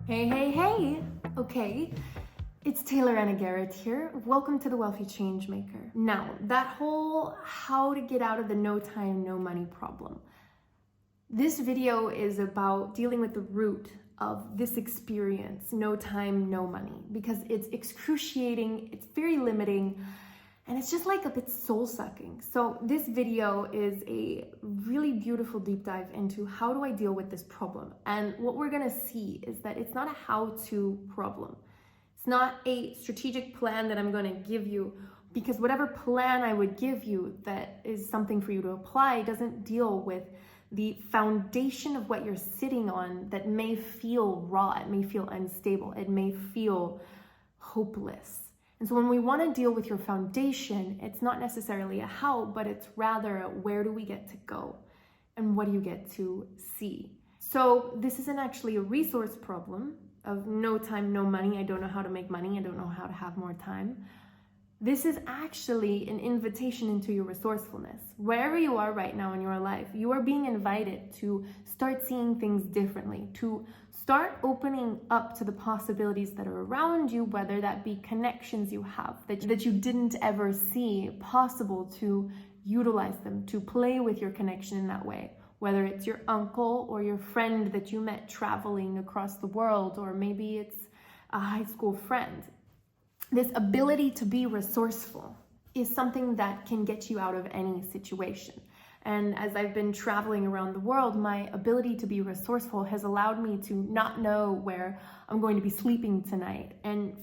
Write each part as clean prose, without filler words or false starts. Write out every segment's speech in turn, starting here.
Hey. Okay, it's Taylor Anna Garrett here. Welcome to the Wealthy Changemaker. Now, that whole how to get out of the no time, no money problem. This video is about dealing with the root of this experience, no time, no money, because it's excruciating, it's very limiting, and it's just like a bit soul-sucking. So this video is a really beautiful deep dive into how do I deal with this problem. And what we're gonna see is that it's not a how-to problem. It's not a strategic plan that I'm gonna give you, because whatever plan I would give you that is something for you to apply doesn't deal with the foundation of what you're sitting on that may feel raw, it may feel unstable, it may feel hopeless. And so when we want to deal with your foundation, it's not necessarily a how, but it's rather a where do we get to go and what do you get to see. So this isn't actually a resource problem of no time, no money. I don't know how to make money. I don't know how to have more time. This is actually an invitation into your resourcefulness. Wherever you are right now in your life, you are being invited to start seeing things differently, to start opening up to the possibilities that are around you, whether that be connections you have that you didn't ever see possible, to utilize them, to play with your connection in that way. Whether it's your uncle or your friend that you met traveling across the world, or maybe it's a high school friend. This ability to be resourceful is something that can get you out of any situation. And as I've been traveling around the world, my ability to be resourceful has allowed me to not know where I'm going to be sleeping tonight and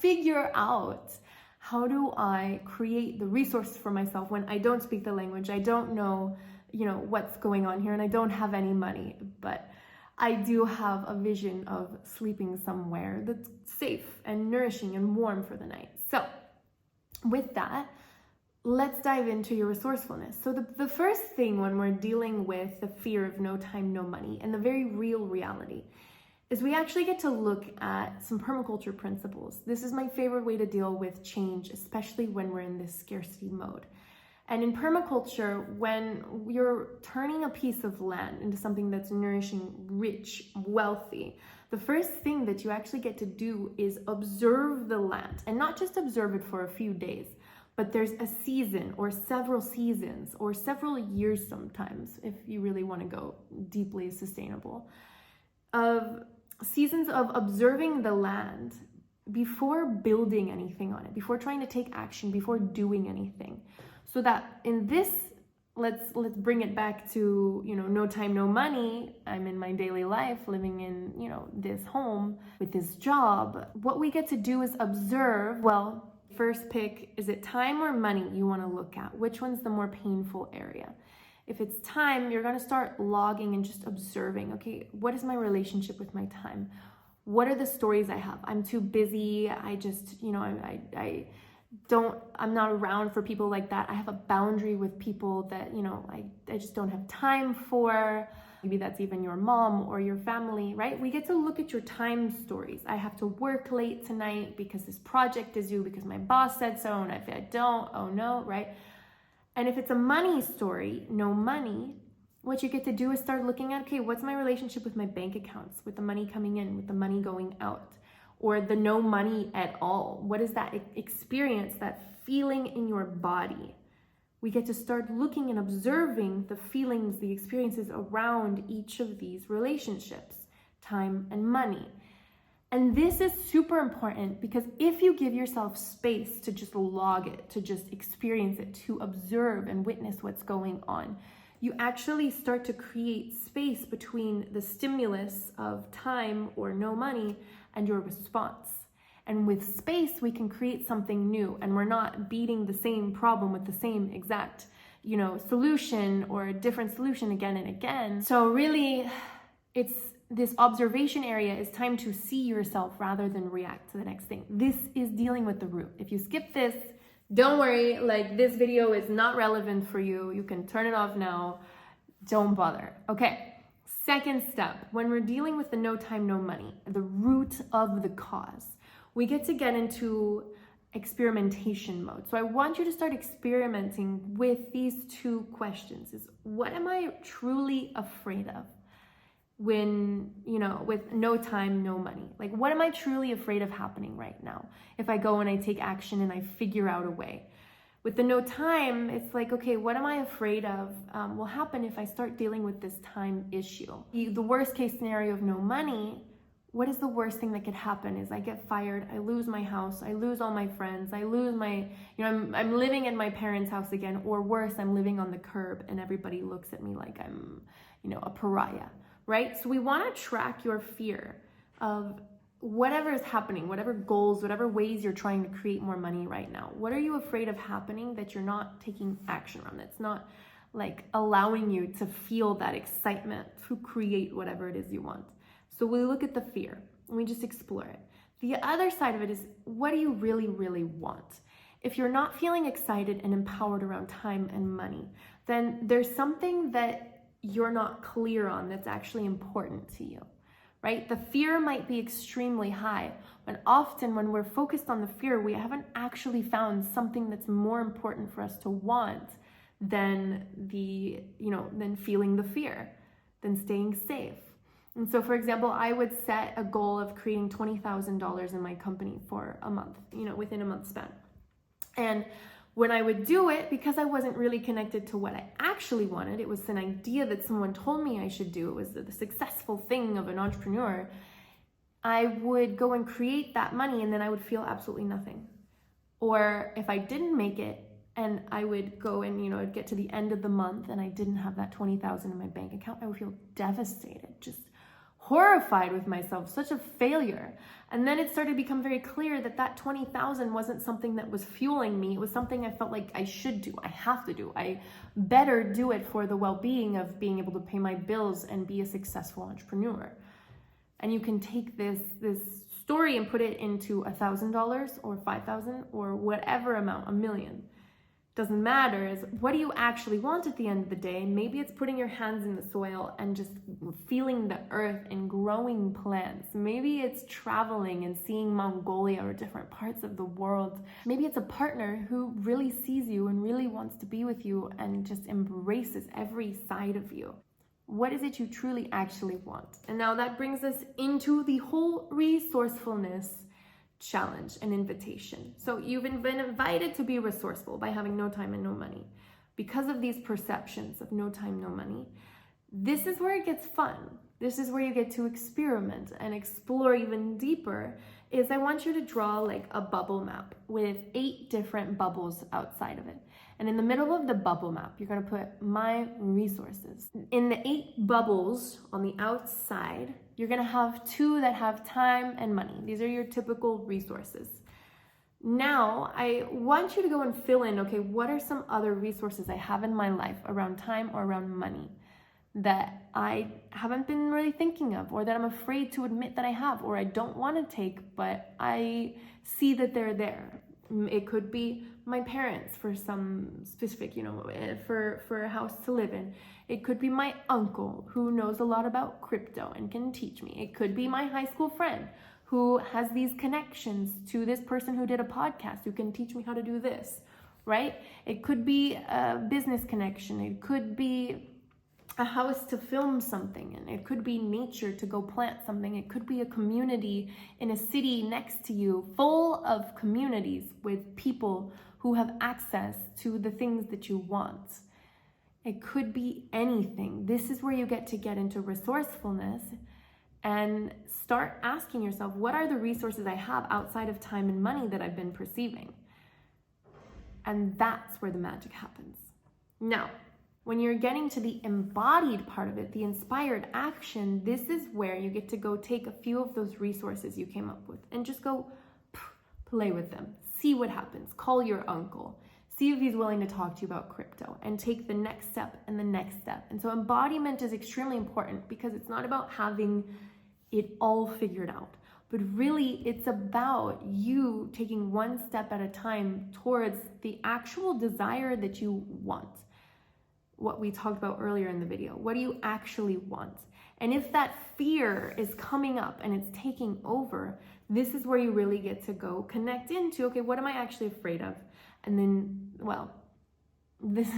figure out how do I create the resource for myself when I don't speak the language, I don't know, what's going on here, and I don't have any money, but I do have a vision of sleeping somewhere that's safe and nourishing and warm for the night. So with that, let's dive into your resourcefulness. So the first thing when we're dealing with the fear of no time, no money, and the very real reality, is we actually get to look at some permaculture principles. This is my favorite way to deal with change, especially when we're in this scarcity mode. And in permaculture, when you're turning a piece of land into something that's nourishing, rich, wealthy, the first thing that you actually get to do is observe the land, and not just observe it for a few days, but there's a season or several seasons or several years sometimes, if you really want to go deeply sustainable, of seasons of observing the land before building anything on it, before trying to take action, before doing anything. So that in this, let's bring it back to, no time, no money. I'm in my daily life living in, this home with this job. What we get to do is observe, first pick, is it time or money you want to look at? Which one's the more painful area? If it's time, you're going to start logging and just observing, okay, what is my relationship with my time? What are the stories I have? I'm too busy. I just, I'm not around for people like that. I have a boundary with people that, I just don't have time for. Maybe that's even your mom or your family, right? We get to look at your time stories. I have to work late tonight because this project is due, because my boss said so, and if I don't, oh no, right? And if it's a money story, no money, what you get to do is start looking at, okay, what's my relationship with my bank accounts, with the money coming in, with the money going out, or the no money at all? What is that experience, that feeling in your body? We get to start looking and observing the feelings, the experiences around each of these relationships, time and money. And this is super important, because if you give yourself space to just log it, to just experience it, to observe and witness what's going on, you actually start to create space between the stimulus of time or no money and your response. And with space, we can create something new, and we're not beating the same problem with the same exact, solution or a different solution again and again. So really, it's this observation area is time to see yourself rather than react to the next thing. This is dealing with the root. If you skip this, don't worry, this video is not relevant for you. You can turn it off now. Don't bother. Okay. Second step, when we're dealing with the no time, no money, the root of the cause, we get to get into experimentation mode. So I want you to start experimenting with these two questions. Is what am I truly afraid of? when, with no time, no money? Like, what am I truly afraid of happening right now if I go and I take action and I figure out a way? With the no time, it's like, okay, what am I afraid of will happen if I start dealing with this time issue? The worst case scenario of no money, what is the worst thing that could happen is I get fired, I lose my house, I lose all my friends, I lose my, I'm living in my parents' house again, or worse, I'm living on the curb and everybody looks at me like I'm, a pariah, right? So we want to track your fear of whatever is happening, whatever goals, whatever ways you're trying to create more money right now. What are you afraid of happening that you're not taking action on? That's not like allowing you to feel that excitement to create whatever it is you want. So we look at the fear and we just explore it. The other side of it is, what do you really, really want? If you're not feeling excited and empowered around time and money, then there's something that you're not clear on that's actually important to you. Right? The fear might be extremely high, but often when we're focused on the fear, we haven't actually found something that's more important for us to want than than feeling the fear, than staying safe. And so, for example, I would set a goal of creating $20,000 in my company for a month, within a month span. And when I would do it, because I wasn't really connected to what I actually wanted, it was an idea that someone told me I should do, it was the successful thing of an entrepreneur, I would go and create that money and then I would feel absolutely nothing. Or if I didn't make it and I would go and, I'd get to the end of the month and I didn't have that 20,000 in my bank account, I would feel devastated, just horrified with myself, such a failure. And then it started to become very clear that that 20,000 wasn't something that was fueling me. It was something I felt like I should do, I have to do, I better do it for the well-being of being able to pay my bills and be a successful entrepreneur. And you can take this story and put it into $1,000 or 5,000 or whatever amount, $1 million. Doesn't matter, is what do you actually want at the end of the day? Maybe it's putting your hands in the soil and just feeling the earth and growing plants. Maybe it's traveling and seeing Mongolia or different parts of the world. Maybe it's a partner who really sees you and really wants to be with you and just embraces every side of you. What is it you truly actually want? And now that brings us into the whole resourcefulness challenge and invitation. So you've been invited to be resourceful by having no time and no money. Because of these perceptions of no time, no money, this is where it gets fun. This is where you get to experiment and explore even deeper. Is I want you to draw like a bubble map with 8 different bubbles outside of it. And in the middle of the bubble map, you're going to put my resources. In the 8 bubbles on the outside, you're going to have 2 that have time and money. These are your typical resources. Now, I want you to go and fill in, okay, what are some other resources I have in my life around time or around money that I haven't been really thinking of, or that I'm afraid to admit that I have, or I don't want to take, but I see that they're there. It could be my parents for some specific, for a house to live in. It could be my uncle who knows a lot about crypto and can teach me. It could be my high school friend who has these connections to this person who did a podcast who can teach me how to do this, right? It could be a business connection. It could be a house to film something, and it could be nature to go plant something. It could be a community in a city next to you, full of communities with people who have access to the things that you want. It could be anything. This is where you get into resourcefulness and start asking yourself, what are the resources I have outside of time and money that I've been perceiving? And that's where the magic happens. Now, when you're getting to the embodied part of it, the inspired action, this is where you get to go take a few of those resources you came up with and just go play with them. See what happens. Call your uncle. See if he's willing to talk to you about crypto, and take the next step and the next step. And so embodiment is extremely important because it's not about having it all figured out, but really it's about you taking one step at a time towards the actual desire that you want. What we talked about earlier in the video. What do you actually want? And if that fear is coming up and it's taking over, this is where you really get to go connect into, okay, what am I actually afraid of? And then, this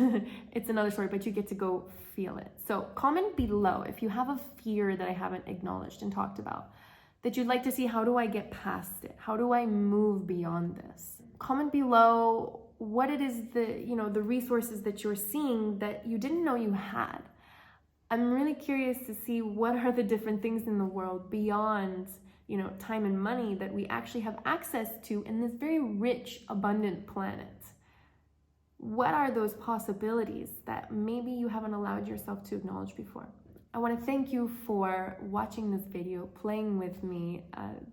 it's another story, but you get to go feel it. So comment below if you have a fear that I haven't acknowledged and talked about, that you'd like to see. How do I get past it? How do I move beyond this? Comment below what it is, the resources that you're seeing that you didn't know you had. I'm really curious to see what are the different things in the world beyond, time and money that we actually have access to in this very rich, abundant planet. What are those possibilities that maybe you haven't allowed yourself to acknowledge before? I want to thank you for watching this video, playing with me.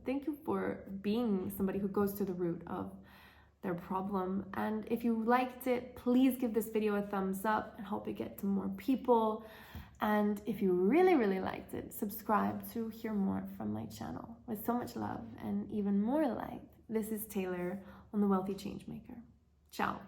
Thank you for being somebody who goes to the root of their problem. And if you liked it, please give this video a thumbs up and help it get to more people. And if you really, really liked it, subscribe to hear more from my channel. With so much love and even more light, this is Taylor on The Wealthy Changemaker. Ciao.